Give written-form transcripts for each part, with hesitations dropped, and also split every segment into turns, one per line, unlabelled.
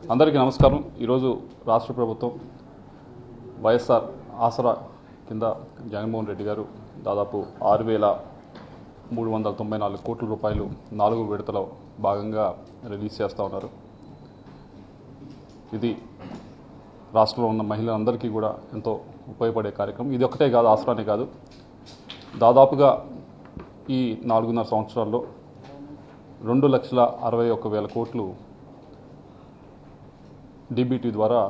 అందరికీ నమస్కారం. ఈరోజు రాష్ట్ర ప్రభుత్వం వైఎస్ఆర్ ఆసరా కింద జగన్మోహన్ రెడ్డి గారు దాదాపు 6,394 కోట్ల రూపాయలు 4 విడతలో భాగంగా రిలీజ్ చేస్తూ ఉన్నారు. ఇది రాష్ట్రంలో ఉన్న మహిళలందరికీ కూడా ఎంతో ఉపయోగపడే కార్యక్రమం. ఇది ఒకటే కాదు, ఆసరానే కాదు, దాదాపుగా ఈ 4.5 సంవత్సరాల్లో 2,61,000 కోట్లు డీబీటీ ద్వారా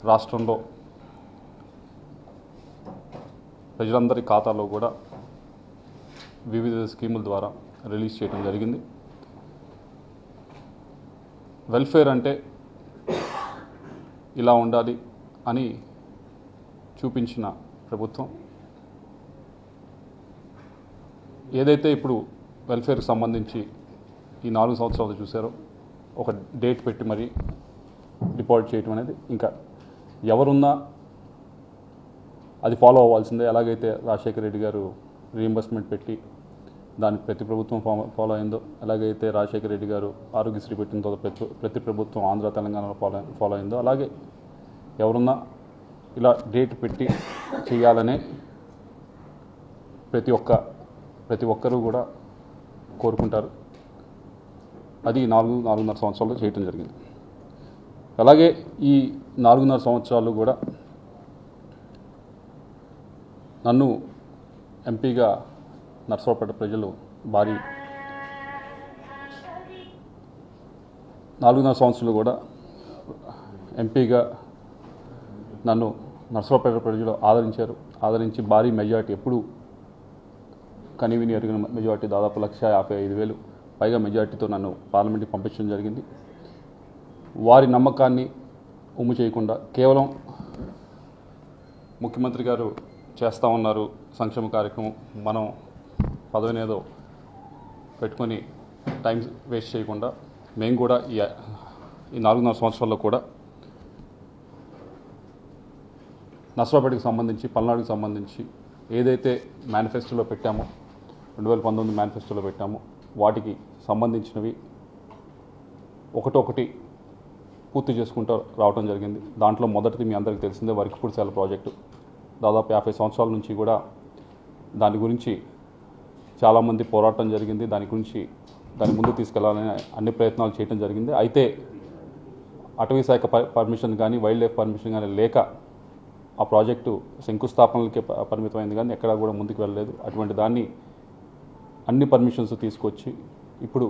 రాష్ట్రంలో ప్రజలందరి ఖాతాలో కూడా వివిధ స్కీముల ద్వారా రిలీజ్ చేయడం జరిగింది. వెల్ఫేర్ అంటే ఇలా ఉండాలి అని చూపించిన ప్రభుత్వం ఏదైతే ఇప్పుడు వెల్ఫేర్కి సంబంధించి ఈ 4 సంవత్సరాలు చూసారో ఒక డేట్ పెట్టి మరీ డిపాజిట్ చేయటం అనేది ఇంకా ఎవరున్నా అది ఫాలో అవ్వాల్సిందే. ఎలాగైతే రాజశేఖర రెడ్డి గారు రీఎంబర్స్మెంట్ పెట్టి దానికి ప్రతి ప్రభుత్వం ఫాలో అయిందో, ఎలాగైతే రాజశేఖర రెడ్డి గారు ఆరోగ్యశ్రీ పెట్టిన తర్వాత ప్రతి ప్రభుత్వం ఆంధ్ర తెలంగాణలో ఫాలో అయిందో, అలాగే ఎవరున్నా ఇలా డేట్ పెట్టి చేయాలనే ప్రతి ఒక్కరూ కూడా కోరుకుంటారు. అది 4.5 సంవత్సరాల్లో చేయటం జరిగింది. అలాగే ఈ 4.5 సంవత్సరాలు కూడా నన్ను ఎంపీగా నర్సరావుపేట ప్రజలు భారీ 4.5 సంవత్సరాలు కూడా ఎంపీగా నన్ను నర్సరావుపేట ప్రజలు ఆదరించి భారీ మెజార్టీ, ఎప్పుడు కనివిని ఎరిగిన మెజార్టీ, దాదాపు 1,55,000 పైగా మెజార్టీతో నన్ను పార్లమెంట్కి పంపించడం జరిగింది. వారి నమ్మకాన్ని ఉమ్ము చేయకుండా కేవలం ముఖ్యమంత్రి గారు చేస్తూ ఉన్నారు సంక్షేమ కార్యక్రమం, మనం పదవినేదో పెట్టుకొని టైం వేస్ట్ చేయకుండా మేము కూడా ఈ 4.5 సంవత్సరాల్లో కూడా నర్సరావుపేటకి సంబంధించి, పల్నాడుకి సంబంధించి ఏదైతే మేనిఫెస్టోలో పెట్టామో, 2019 మేనిఫెస్టోలో పెట్టామో వాటికి సంబంధించినవి ఒకటొకటి పూర్తి చేసుకుంటూ రావడం జరిగింది. దాంట్లో మొదటిది మీ అందరికీ తెలిసిందే వరికిపూడిశాల ప్రాజెక్టు. దాదాపు 50 సంవత్సరాల నుంచి కూడా దాని గురించి చాలామంది పోరాటం జరిగింది. దాని ముందు తీసుకెళ్లాలని అన్ని ప్రయత్నాలు చేయడం జరిగింది. అయితే అటవీ శాఖ పర్మిషన్ కానీ, వైల్డ్ లైఫ్ పర్మిషన్ కానీ లేక ఆ ప్రాజెక్టు శంకుస్థాపనలకే పరిమితమైంది, కానీ ఎక్కడా కూడా ముందుకు వెళ్ళలేదు. అటువంటి దాన్ని అన్ని పర్మిషన్స్ తీసుకొచ్చి ఇప్పుడు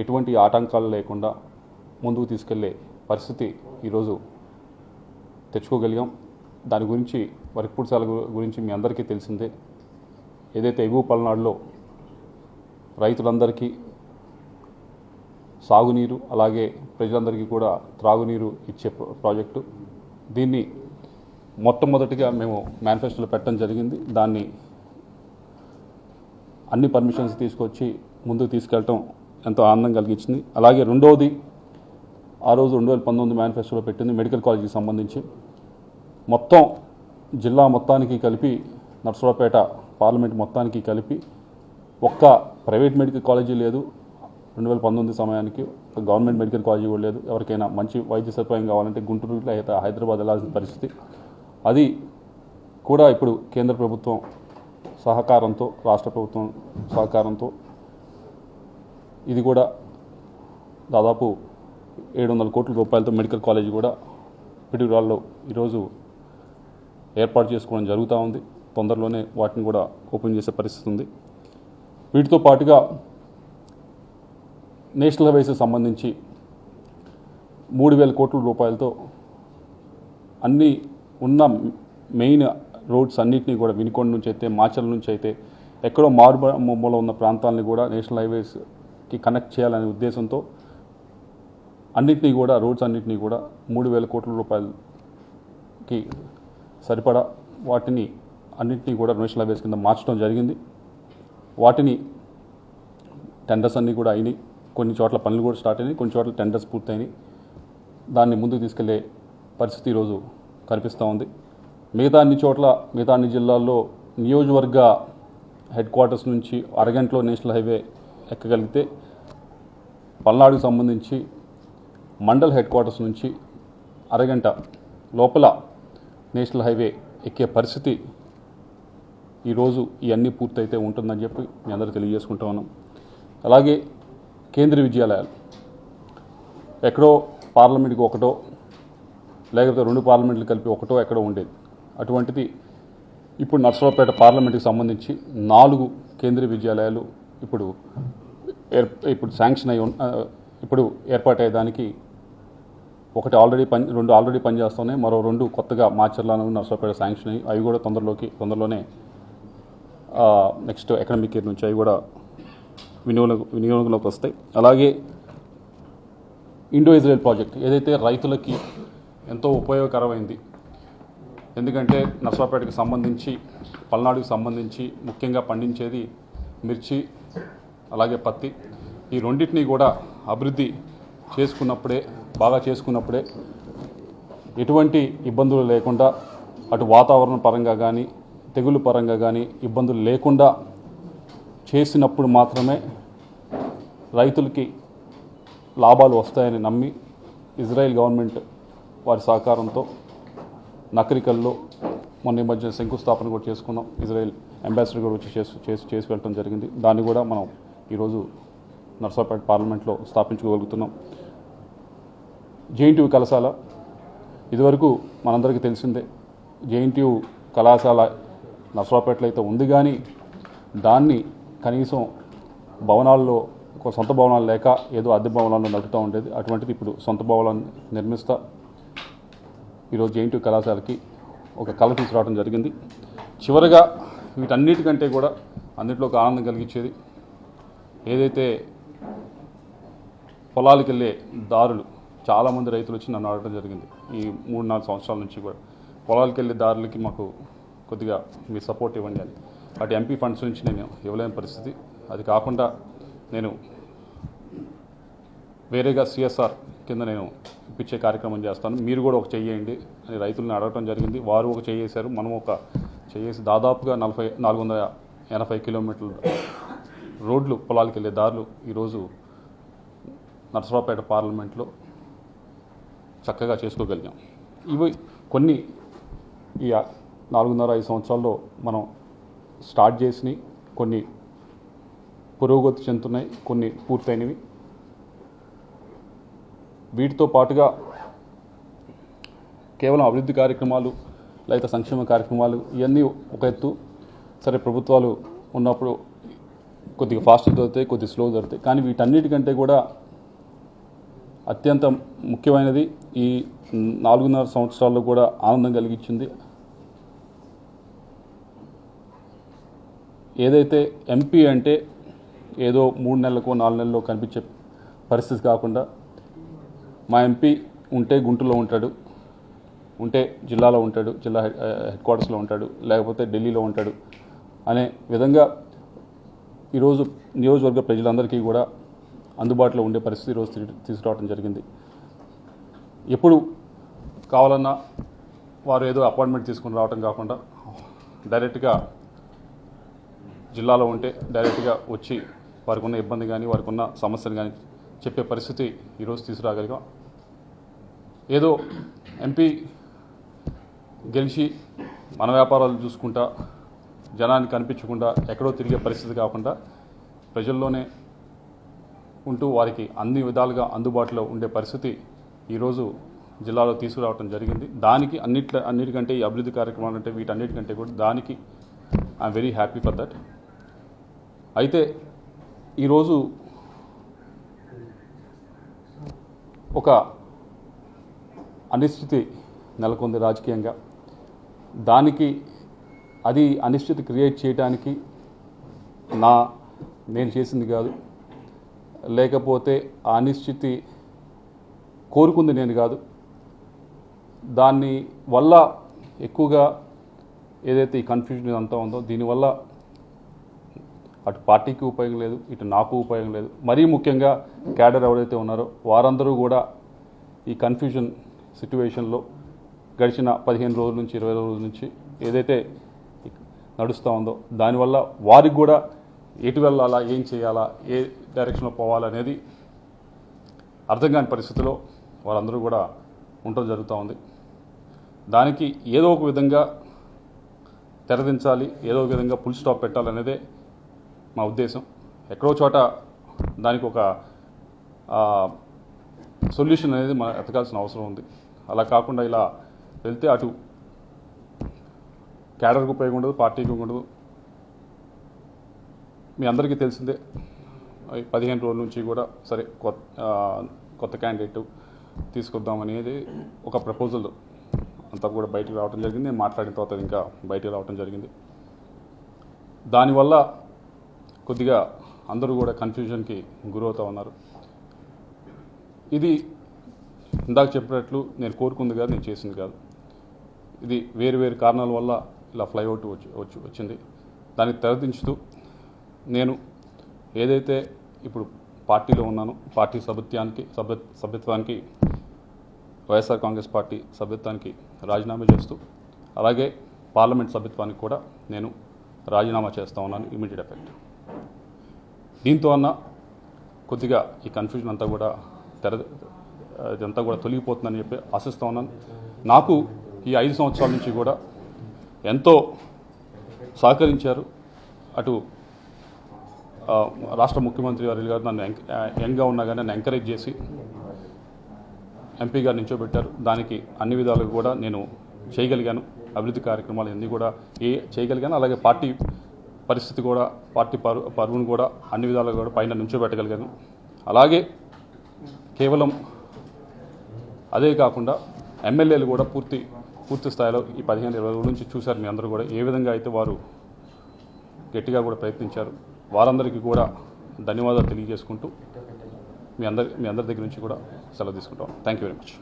ఎటువంటి ఆటంకాలు లేకుండా ముందుకు తీసుకెళ్లే పరిస్థితి ఈరోజు తెచ్చుకోగలిగాం. దాని గురించి వరికిపూడిశాల గురించి మీ అందరికీ తెలిసిందే. ఏదైతే ఎగువ పల్నాడులో రైతులందరికీ సాగునీరు, అలాగే ప్రజలందరికీ కూడా త్రాగునీరు ఇచ్చే ప్రాజెక్టు, దీన్ని మొట్టమొదటిగా మేము మేనిఫెస్టోలో పెట్టడం జరిగింది. దాన్ని అన్ని పర్మిషన్స్ తీసుకొచ్చి ముందుకు తీసుకెళ్ళటం ఎంతో ఆనందం కలిగించింది. అలాగే రెండవది, ఆ రోజు 2019 మేనిఫెస్టోలో పెట్టింది మెడికల్ కాలేజీకి సంబంధించి. మొత్తం జిల్లా మొత్తానికి కలిపి, నర్సరావుపేట పార్లమెంట్ మొత్తానికి కలిపి ఒక్క ప్రైవేట్ మెడికల్ కాలేజీ లేదు 2019 సమయానికి. గవర్నమెంట్ మెడికల్ కాలేజీ కూడా లేదు. ఎవరికైనా మంచి వైద్య సదుపాయం కావాలంటే గుంటూరు లేదా హైదరాబాద్ వెళ్ళాల్సిన పరిస్థితి. అది కూడా ఇప్పుడు కేంద్ర ప్రభుత్వం సహకారంతో, రాష్ట్ర ప్రభుత్వం సహకారంతో ఇది కూడా దాదాపు 700 కోట్ల రూపాయలతో మెడికల్ కాలేజీ కూడా పిడుగురాళ్ళలో ఈరోజు ఏర్పాటు చేసుకోవడం జరుగుతూ ఉంది. తొందరలోనే వాటిని కూడా ఓపెన్ చేసే పరిస్థితి ఉంది. వీటితో పాటుగా నేషనల్ హైవేస్కి సంబంధించి 3,000 కోట్ల రూపాయలతో అన్ని ఉన్న మెయిన్ రోడ్స్ అన్నింటినీ కూడా, వినుకొండ నుంచి అయితే, మాచల్ నుంచి అయితే, ఎక్కడో మారుమూల ఉన్న ప్రాంతాలని కూడా నేషనల్ హైవేస్కి కనెక్ట్ చేయాలనే ఉద్దేశంతో అన్నింటినీ కూడా, రోడ్స్ అన్నింటినీ కూడా 3,000 కోట్ల రూపాయలకి సరిపడా వాటిని అన్నింటినీ కూడా నేషనల్ హైవేస్ కింద మార్చడం జరిగింది. వాటిని టెండర్స్ అన్నీ కూడా అయినాయి. కొన్ని చోట్ల పనులు కూడా స్టార్ట్ అయినాయి, కొన్ని చోట్ల టెండర్స్ పూర్తయినాయి. దాన్ని ముందుకు తీసుకెళ్లే పరిస్థితి ఈరోజు కనిపిస్తూ ఉంది. మిగతా అన్ని జిల్లాల్లో నియోజకవర్గ హెడ్ క్వార్టర్స్ నుంచి అరగంటలో నేషనల్ హైవే ఎక్కగలిగితే, పల్నాడుకు సంబంధించి మండల్ హెడ్ క్వార్టర్స్ నుంచి అరగంట లోపల నేషనల్ హైవే ఎక్కే పరిస్థితి ఈరోజు ఇవన్నీ పూర్తయితే ఉంటుందని చెప్పి మీ అందరూ తెలియజేసుకుంటా ఉన్నాం. అలాగే కేంద్రీయ విద్యాలయాలు ఎక్కడో పార్లమెంట్కి ఒకటో లేకపోతే 2 పార్లమెంట్లు కలిపి ఒకటో ఎక్కడో ఉండేది. అటువంటిది ఇప్పుడు నర్సరావుపేట పార్లమెంట్కి సంబంధించి 4 కేంద్రీయ విద్యాలయాలు ఇప్పుడు శాంక్షన్ అయ్యి ఇప్పుడు ఏర్పాటయ్యేదానికి ఒకటి ఆల్రెడీ 2 ఆల్రెడీ పనిచేస్తున్నాయి. మరో 2 కొత్తగా మాచర్లను నర్సరావుపేట శాంక్షన్ అయ్యి అవి కూడా తొందరలోనే నెక్స్ట్ అకాడమిక్ ఇయర్ నుంచి అవి కూడా వినియోగంలోకి వస్తాయి. అలాగే ఇండో ఇజ్రాయెల్ ప్రాజెక్ట్ ఏదైతే రైతులకి ఎంతో ఉపయోగకరమైంది. ఎందుకంటే నర్సరావుపేటకి సంబంధించి పల్నాడుకి సంబంధించి ముఖ్యంగా పండించేది మిర్చి అలాగే పత్తి. ఈ రెండింటినీ కూడా అభివృద్ధి బాగా చేసుకున్నప్పుడే ఎటువంటి ఇబ్బందులు లేకుండా అటు వాతావరణ పరంగా కానీ తెగులు పరంగా కానీ ఇబ్బందులు లేకుండా చేసినప్పుడు మాత్రమే రైతులకి లాభాలు వస్తాయని నమ్మి ఇజ్రాయెల్ గవర్నమెంట్ వారి సహకారంతో నకరికల్లో మొన్న ఈ మధ్య శంకుస్థాపన కూడా చేసుకున్నాం. ఇజ్రాయెల్ అంబాసిడర్ కూడా వచ్చి చేసి వెళ్ళడం జరిగింది. దాన్ని కూడా మనం ఈరోజు నర్సరావుపేట పార్లమెంట్లో స్థాపించుకోగలుగుతున్నాం. జేఎన్టీయూ కళాశాల ఇదివరకు మనందరికీ తెలిసిందే. జేఎన్టీయూ కళాశాల నర్సరావుపేటలో అయితే ఉంది, కానీ దాన్ని కనీసం భవనాల్లో సొంత భవనాలు లేక ఏదో అద్దె భవనాల్లో నడుపుతూ ఉండేది. అటువంటిది ఇప్పుడు సొంత భవనాన్ని నిర్మిస్తా ఈరోజు జేఎన్టీయూ కళాశాలకి ఒక కళ తీసుకురావడం జరిగింది. చివరగా వీటన్నిటికంటే కూడా అన్నింటిలో ఒక ఆనందం కలిగించేది ఏదైతే పొలాలకు వెళ్ళే దారులు చాలామంది రైతులు వచ్చి నన్ను అడగడం జరిగింది. ఈ 3-4 సంవత్సరాల నుంచి కూడా పొలాలకు వెళ్ళే దారులకి మాకు కొద్దిగా మీ సపోర్ట్ ఇవ్వండి అని. అటు ఎంపీ ఫండ్స్ నుంచి నేను ఇవ్వలేని పరిస్థితి. అది కాకుండా నేను వేరేగా సిఎస్ఆర్ కింద నేను ఇప్పించే కార్యక్రమం చేస్తాను, మీరు కూడా ఒక చెయ్యండి అని రైతులను అడగడం జరిగింది. వారు ఒక చేయేశారు, మనం ఒక చేసి దాదాపుగా 480 కిలోమీటర్ల రోడ్లు పొలాలకు వెళ్ళే దారులు ఈరోజు నర్సరావుపేట పార్లమెంట్లో చక్కగా చేసుకోగలిగాం. ఇవి కొన్ని ఈ 4.5 సంవత్సరాల్లో మనం స్టార్ట్ చేసినవి, కొన్ని పురోగతి చెందుతున్నాయి, కొన్ని పూర్తయినవి. వీటితో పాటుగా కేవలం అభివృద్ధి కార్యక్రమాలు లేదా సంక్షేమ కార్యక్రమాలు ఇవన్నీ ఒక ఎత్తు. సరే, ప్రభుత్వాలు ఉన్నప్పుడు కొద్దిగా ఫాస్ట్ జరుగుతాయి, కొద్దిగా స్లో జరుగుతాయి. కానీ వీటన్నిటికంటే కూడా అత్యంత ముఖ్యమైనది ఈ 4.5 సంవత్సరాల్లో కూడా ఆనందం కలిగించింది ఏదైతే ఎంపీ అంటే ఏదో 3 నెలలకో 4 నెలల్లో కనిపించే పరిస్థితి కాకుండా, మా ఎంపీ ఉంటే గుంటూరులో ఉంటాడు, ఉంటే జిల్లాలో ఉంటాడు, జిల్లా హెడ్ క్వార్టర్స్లో ఉంటాడు, లేకపోతే ఢిల్లీలో ఉంటాడు అనే విధంగా ఈరోజు నియోజకవర్గ ప్రజలందరికీ కూడా అందుబాటులో ఉండే పరిస్థితి ఈరోజు తీసుకురావడం జరిగింది. ఎప్పుడు కావాలన్నా వారు ఏదో అపాయింట్మెంట్ తీసుకుని రావడం కాకుండా డైరెక్ట్గా జిల్లాలో ఉంటే డైరెక్ట్గా వచ్చి వారికి ఉన్న ఇబ్బంది కానీ వారికి ఉన్న సమస్యలు కానీ చెప్పే పరిస్థితి ఈరోజు తీసుకురాగలిగాం. ఏదో ఎంపీ గెలిచి మన వ్యాపారాలు చూసుకుంటా జనానికి కనిపించకుండా ఎక్కడో తిరిగే పరిస్థితి కాకుండా ప్రజల్లోనే ఉంటూ వారికి అన్ని విధాలుగా అందుబాటులో ఉండే పరిస్థితి ఈరోజు జిల్లాలో తీసుకురావడం జరిగింది. దానికి అన్నిటికంటే ఈ అభివృద్ధి కార్యక్రమాలు అంటే వీటన్నిటికంటే కూడా దానికి I'm very happy for that. అయితే ఈరోజు ఒక అనిశ్చితి నెలకొంది రాజకీయంగా. దానికి అది అనిశ్చితి క్రియేట్ చేయడానికి నేను చేసింది కాదు, లేకపోతే ఆ అనిశ్చితి కోరుకుంది నేను కాదు. దాని వల్ల ఎక్కువగా ఏదైతే ఈ కన్ఫ్యూజన్ అంతా ఉందో దీనివల్ల అటు పార్టీకి ఉపయోగం లేదు, ఇటు నాకు ఉపయోగం లేదు. మరీ ముఖ్యంగా క్యాడర్ ఎవరైతే ఉన్నారో వారందరూ కూడా ఈ కన్ఫ్యూజన్ సిట్యువేషన్లో గడిచిన 15 రోజుల నుంచి 20 రోజుల నుంచి ఏదైతే నడుస్తూ ఉందో దానివల్ల వారికి కూడా ఎటు వెళ్ళాలా, ఏం చేయాలా, ఏ డైరెక్షన్లో పోవాలనేది అర్థం కాని పరిస్థితిలో వారందరూ కూడా ఉండటం జరుగుతూ ఉంది. దానికి ఏదో ఒక విధంగా తెరదించాలి, ఏదో ఒక విధంగా ఫుల్ స్టాప్ పెట్టాలనేదే మా ఉద్దేశం. ఎక్కడో చోట దానికి ఒక సొల్యూషన్ అనేది మనం ఎతకాల్సిన అవసరం ఉంది. అలా కాకుండా ఇలా వెళ్తే అటు క్యాడర్కు ఉపయోగం ఉండదు, పార్టీకి ఉండదు. మీ అందరికీ తెలిసిందే 15 రోజుల నుంచి కూడా సరే కొత్త క్యాండిడేట్ తీసుకొద్దామనేది ఒక ప్రపోజల్ అంతా కూడా బయటకు రావడం జరిగింది. నేను మాట్లాడిన తర్వాత ఇంకా బయటకు రావడం జరిగింది. దానివల్ల కొద్దిగా అందరూ కూడా కన్ఫ్యూజన్కి గురవుతూ ఉన్నారు. ఇది ఇందాక చెప్పినట్లు నేను కోరుకుంది కాదు, నేను చేసింది కాదు. ఇది వేరు వేరు కారణాల వల్ల ఇలా ఫ్లైఓవర్ వచ్చింది. దానికి తెరదించుతూ నేను ఏదైతే ఇప్పుడు పార్టీలో ఉన్నానో, పార్టీ సభ్యత్వానికి వైఎస్ఆర్ కాంగ్రెస్ పార్టీ సభ్యత్వానికి రాజీనామా చేస్తూ, అలాగే పార్లమెంట్ సభ్యత్వానికి కూడా నేను రాజీనామా చేస్తూ ఉన్నాను ఇమీడియట్ ఎఫెక్ట్. దీంతో అన్న కొద్దిగా ఈ కన్ఫ్యూజన్ అంతా కూడా ఇదంతా కూడా తొలగిపోతుందని చెప్పి ఆశిస్తూ ఉన్నాను. నాకు ఈ 5 సంవత్సరాల నుంచి కూడా ఎంతో సహకరించారు. అటు రాష్ట్ర ముఖ్యమంత్రి గారు నన్ను యంగ్గా ఉన్నా కానీ నన్ను ఎంకరేజ్ చేసి ఎంపీ గారు నిల్చోబెట్టారు. దానికి అన్ని విధాలుగా కూడా నేను చేయగలిగాను. అభివృద్ధి కార్యక్రమాలు అన్నీ కూడా చేయగలిగాను. అలాగే పార్టీ పరిస్థితి కూడా, పార్టీ పరువును కూడా అన్ని విధాలుగా కూడా పైన నిల్చోబెట్టగలిగాను. అలాగే కేవలం అదే కాకుండా ఎమ్మెల్యేలు కూడా పూర్తి స్థాయిలో ఈ 15-20 రోజుల నుంచి చూశారు. మీ అందరూ కూడా ఏ విధంగా అయితే వారు గట్టిగా కూడా ప్రయత్నించారు. వారందరికీ కూడా ధన్యవాదాలు తెలియజేసుకుంటూ మీ అందరి దగ్గర నుంచి కూడా సెలవు తీసుకుంటాం. Thank you very much.